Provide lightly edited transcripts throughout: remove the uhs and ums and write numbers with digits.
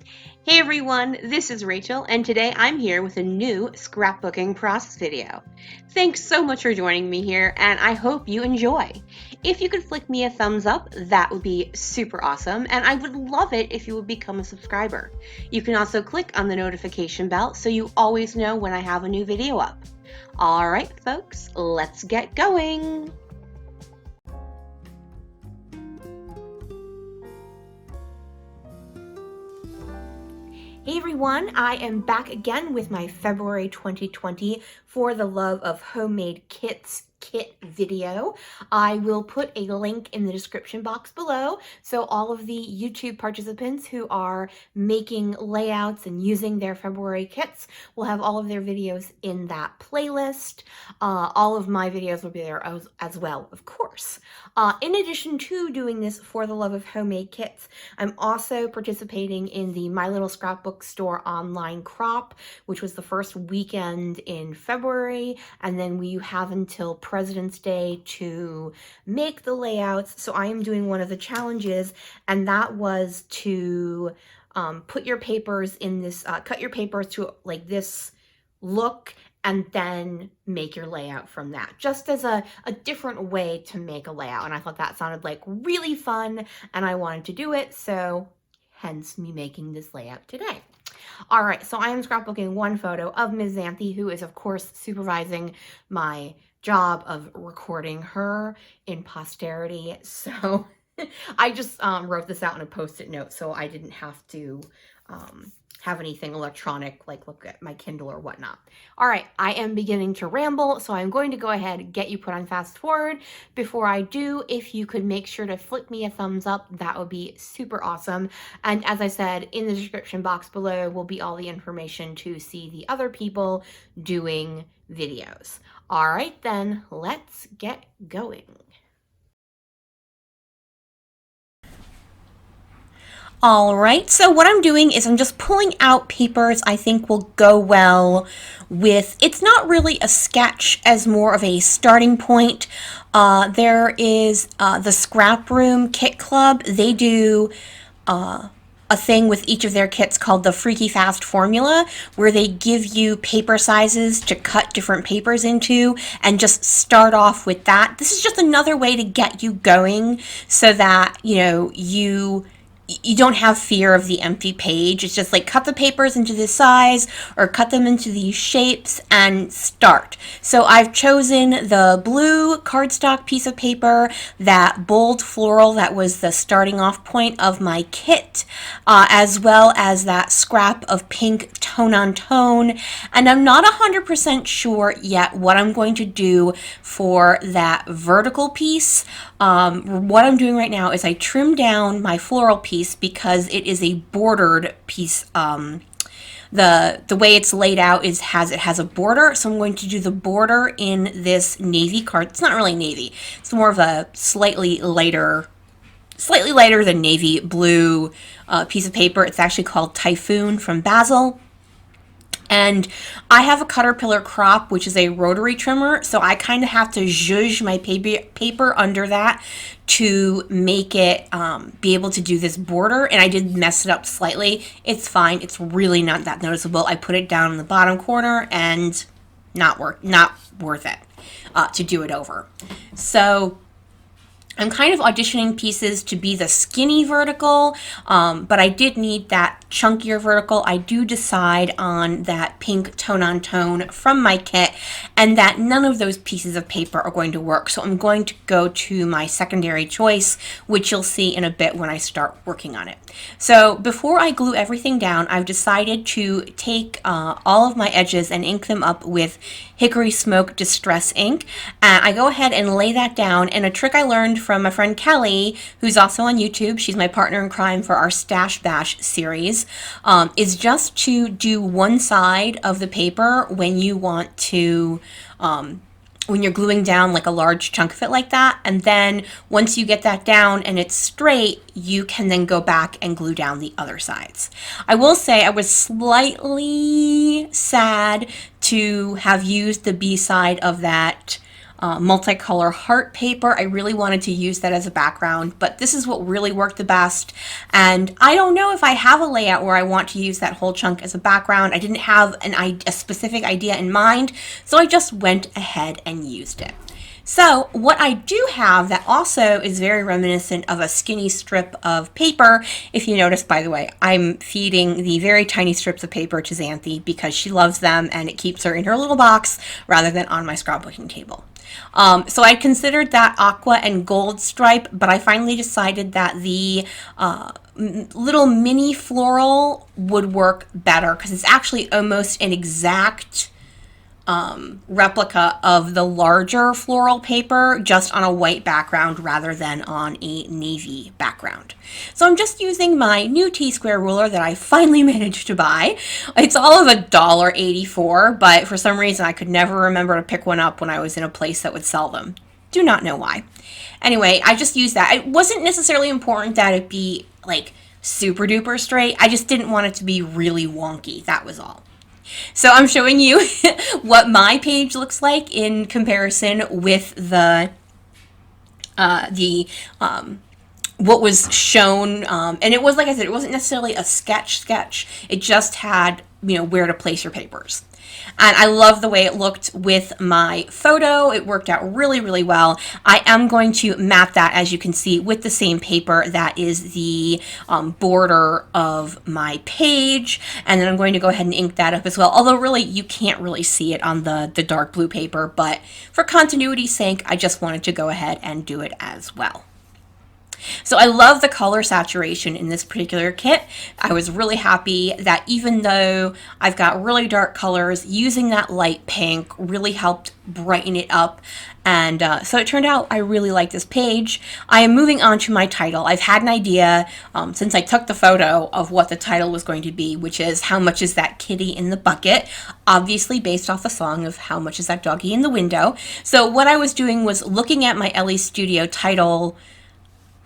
Hey everyone, this is Rachel, and today I'm here with a new scrapbooking process video. Thanks so much for joining me here, and I hope you enjoy. If you could flick me a thumbs up, that would be super awesome, and I would love it if you would become a subscriber. You can also click on the notification bell so you always know when I have a new video up. Alright folks, let's get going! Hey everyone, I am back again with my February 2020 For the Love of Homemade Kits kit video. I will put a link in the description box below, so all of the YouTube participants who are making layouts and using their February kits will have all of their videos in that playlist. All of my videos will be there as well, of course. In addition to doing this For the Love of Homemade Kits, I'm also participating in the My Little Scrapbook Store online crop, which was the first weekend in February, and then you have until President's Day to make the layouts. So I am doing one of the challenges, and that was to put your papers in this, cut your papers to like this look, and then make your layout from that, just as a different way to make a layout. And I thought that sounded like really fun, and I wanted to do it, so hence me making this layout today. All right, so I am scrapbooking one photo of Ms. Xanthe, who is of course supervising my job of recording her in posterity. So I just wrote this out in a post-it note, so I didn't have to have anything electronic, like look at my Kindle or whatnot. All right, I am beginning to ramble, so I'm going to go ahead and get you put on fast forward. Before I do, if you could make sure to flick me a thumbs up, that would be super awesome. And as I said, in the description box below will be all the information to see the other people doing videos. All right, then let's get going. All right, so what I'm doing is I'm just pulling out papers I think will go well with, it's not really a sketch as more of a starting point. There is the Scrap Room Kit Club. They do a thing with each of their kits called the Freaky Fast Formula, where they give you paper sizes to cut different papers into and just start off with that. This is just another way to get you going so that, you know, you don't have fear of the empty page. It's just like cut the papers into this size or cut them into these shapes and start. So I've chosen the blue cardstock piece of paper, that bold floral that was the starting off point of my kit, as well as that scrap of pink tone on tone. And I'm not 100% sure yet what I'm going to do for that vertical piece. What I'm doing right now is I trim down my floral piece because it is a bordered piece. The way it's laid out is it has a border, so I'm going to do the border in this navy card. It's not really navy. It's more of a slightly lighter than navy blue piece of paper. It's actually called Typhoon from Basil. And I have a Caterpillar crop, which is a rotary trimmer, so I kind of have to zhuzh my paper under that to make it be able to do this border. And I did mess it up slightly. It's fine. It's really not that noticeable. I put it down in the bottom corner and not worth it to do it over. So I'm kind of auditioning pieces to be the skinny vertical, but I did need that chunkier vertical. I do decide on that pink tone on tone from my kit, and that none of those pieces of paper are going to work. So I'm going to go to my secondary choice, which you'll see in a bit when I start working on it. So before I glue everything down, I've decided to take all of my edges and ink them up with Hickory Smoke Distress ink. I go ahead and lay that down, and a trick I learned from my friend Kelly, who's also on YouTube, she's my partner in crime for our Stash Bash series, is just to do one side of the paper when you want to, when you're gluing down like a large chunk of it like that, and then once you get that down and it's straight, you can then go back and glue down the other sides. I will say I was slightly sad to have used the B side of that multicolor heart paper. I really wanted to use that as a background, but this is what really worked the best. And I don't know if I have a layout where I want to use that whole chunk as a background. I didn't have a specific idea in mind, so I just went ahead and used it. So what I do have that also is very reminiscent of a skinny strip of paper. If you notice, by the way, I'm feeding the very tiny strips of paper to Xanthi because she loves them and it keeps her in her little box rather than on my scrapbooking table. So I considered that aqua and gold stripe, but I finally decided that the little mini floral would work better because it's actually almost an exact replica of the larger floral paper, just on a white background rather than on a navy background. So I'm just using my new T-square ruler that I finally managed to buy. It's all of $1.84, but for some reason I could never remember to pick one up when I was in a place that would sell them. Do not know why. Anyway, I just used that. It wasn't necessarily important that it be like super duper straight. I just didn't want it to be really wonky. That was all. So I'm showing you what my page looks like in comparison with the what was shown, and it was, like I said, it wasn't necessarily a sketch. It just had, you know, where to place your papers. And I love the way it looked with my photo. It worked out really, really well. I am going to map that, as you can see, with the same paper that is the border of my page. And then I'm going to go ahead and ink that up as well. Although really, you can't really see it on the dark blue paper. But for continuity's sake, I just wanted to go ahead and do it as well. So I love the color saturation in this particular kit. I was really happy that even though I've got really dark colors, using that light pink really helped brighten it up. And so it turned out I really like this page. I am moving on to my title. I've had an idea since I took the photo of what the title was going to be, which is How Much Is That Kitty in the Bucket? Obviously based off the song of How Much Is That Doggy in the Window? So what I was doing was looking at my LE Studio title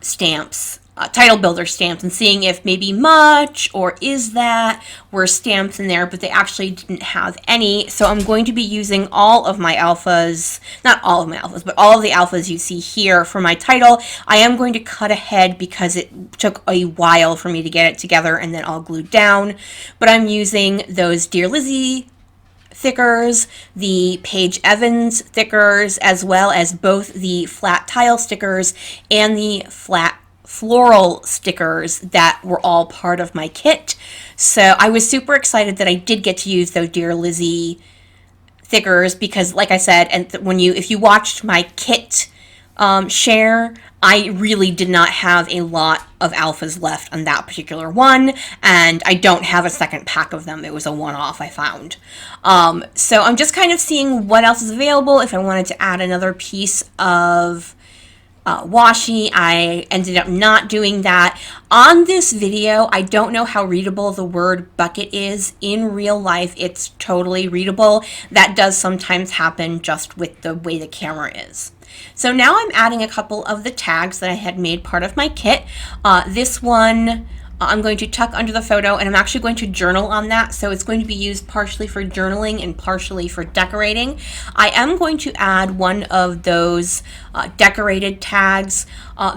stamps, title builder stamps, and seeing if maybe Much or Is That were stamps in there, but they actually didn't have any. So I'm going to be using all of my alphas, not all of my alphas, but all of the alphas you see here for my title. I am going to cut ahead because it took a while for me to get it together and then all glued down, but I'm using those Dear Lizzie thickers, the Paige Evans thickers, as well as both the flat tile stickers and the flat floral stickers that were all part of my kit. So I was super excited that I did get to use those Dear Lizzie thickers because, like I said, and if you watched my kit share, I really did not have a lot of alphas left on that particular one, and I don't have a second pack of them. It was a one-off I found. So I'm just kind of seeing what else is available. If I wanted to add another piece of washi, I ended up not doing that. On this video, I don't know how readable the word bucket is. In real life, it's totally readable. That does sometimes happen just with the way the camera is. So now I'm adding a couple of the tags that I had made part of my kit. This one I'm going to tuck under the photo, and I'm actually going to journal on that, so it's going to be used partially for journaling and partially for decorating. I am going to add one of those decorated tags.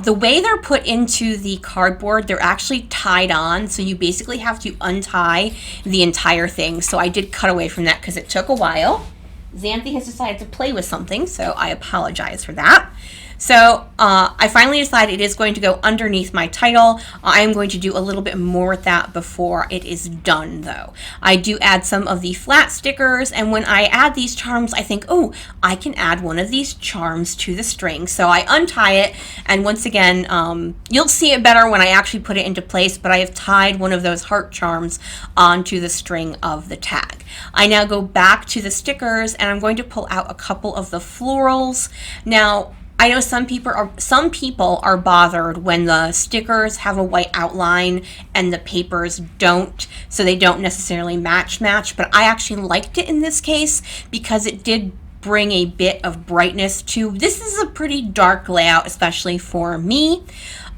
The way they're put into the cardboard, they're actually tied on, so you basically have to untie the entire thing. So I did cut away from that because it took a while. Xanthi has decided to play with something, so I apologize for that. So I finally decided it is going to go underneath my title. I am going to do a little bit more with that before it is done, though. I do add some of the flat stickers, and when I add these charms, I think, oh, I can add one of these charms to the string. So I untie it, and once again, you'll see it better when I actually put it into place, but I have tied one of those heart charms onto the string of the tag. I now go back to the stickers, and I'm going to pull out a couple of the florals. Now, I know some people are bothered when the stickers have a white outline and the papers don't, so they don't necessarily match, but I actually liked it in this case because it did bring a bit of brightness to, this is a pretty dark layout, especially for me.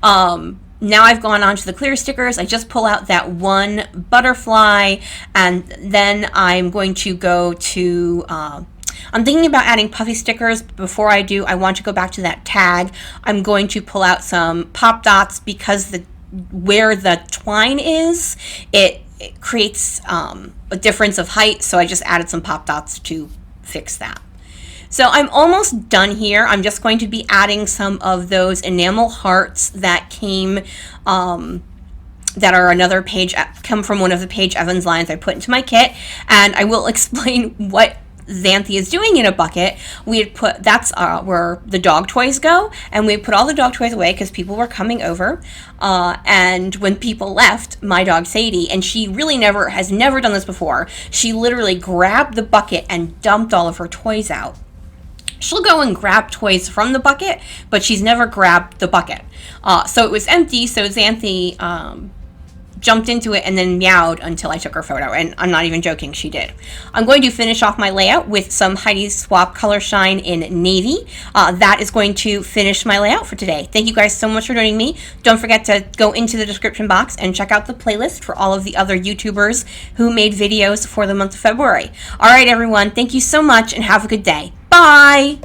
Now I've gone on to the clear stickers. I just pull out that one butterfly, and then I'm going to go to I'm thinking about adding puffy stickers. But before I do, I want to go back to that tag. I'm going to pull out some pop dots because where the twine is, it creates a difference of height, so I just added some pop dots to fix that. So I'm almost done here. I'm just going to be adding some of those enamel hearts that came, that are another page, come from one of the Paige Evans lines I put into my kit, and I will explain what Xanthi is doing in a bucket. We had put, that's where the dog toys go, and we put all the dog toys away because people were coming over, and when people left, my dog Sadie, and she really has never done this before, she literally grabbed the bucket and dumped all of her toys out. She'll go and grab toys from the bucket, but she's never grabbed the bucket. So it was empty, so Xanthi jumped into it and then meowed until I took her photo, and I'm not even joking, she did. I'm going to finish off my layout with some Heidi Swapp Color Shine in navy. That is going to finish my layout for today. Thank you guys so much for joining me. Don't forget to go into the description box and check out the playlist for all of the other YouTubers who made videos for the month of February. All right, everyone, thank you so much and have a good day. Bye!